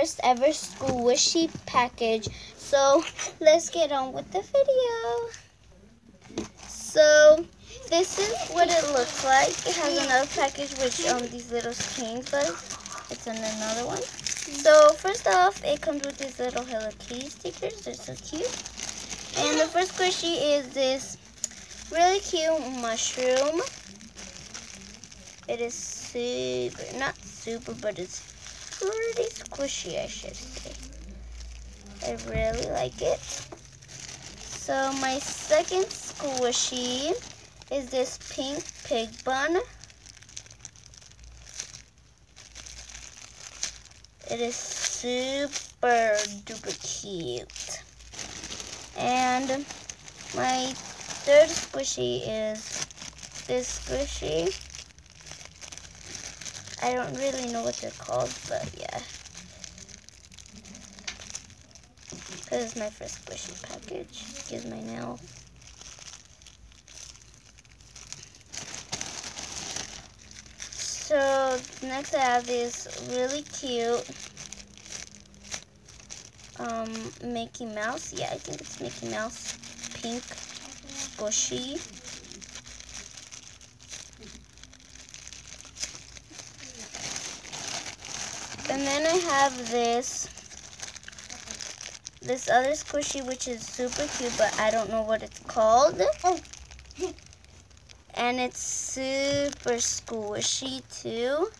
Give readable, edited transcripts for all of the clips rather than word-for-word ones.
first ever squishy package. So let's get on with the video. So this is what it looks like. It has another package which these little screens, but it's in another one. So first off, it comes with these little Hello Kitty stickers. They're so cute. And the first squishy is this really cute mushroom. It is super, not super, but it's pretty squishy, I should say. I really like it. So my second squishy is this pink pig bun. It is super duper cute. And my third squishy is this squishy. I don't really know what they're called, but yeah. This is my first squishy package. Here's my nail. So next I have this really cute Mickey Mouse. Yeah, I think it's Mickey Mouse pink squishy. And then I have this other squishy which is super cute, but I don't know what it's called. And it's super squishy too.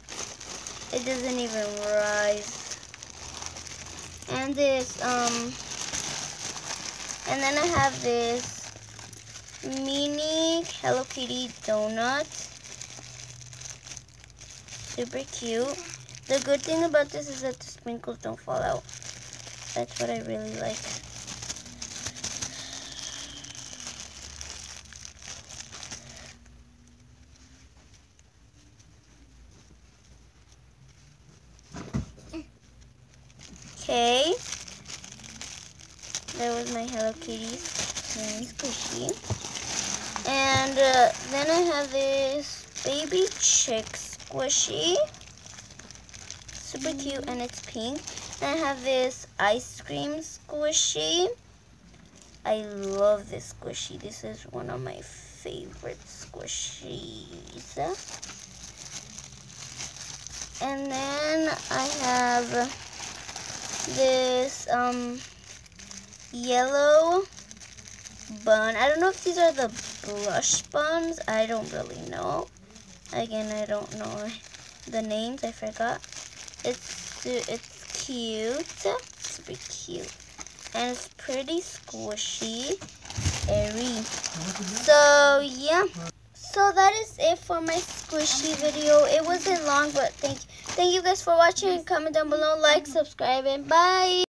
It doesn't even rise. And this and then I have this mini Hello Kitty donut. Super cute. The good thing about this is that the sprinkles don't fall out. That's what I really like. Okay. That was my Hello Kitties. Very squishy. And then I have this baby chick squishy. Super cute, and it's pink. And I have this ice cream squishy. I love this squishy. This is one of my favorite squishies. And then I have this yellow bun. I don't know if these are the blush buns. I don't really know. Again, I don't know the names. I forgot. It's cute, super cute, and it's pretty squishy, airy. So yeah, so that is it for my squishy video. It wasn't long, but thank you guys for watching. Comment down below, like, subscribe, and bye.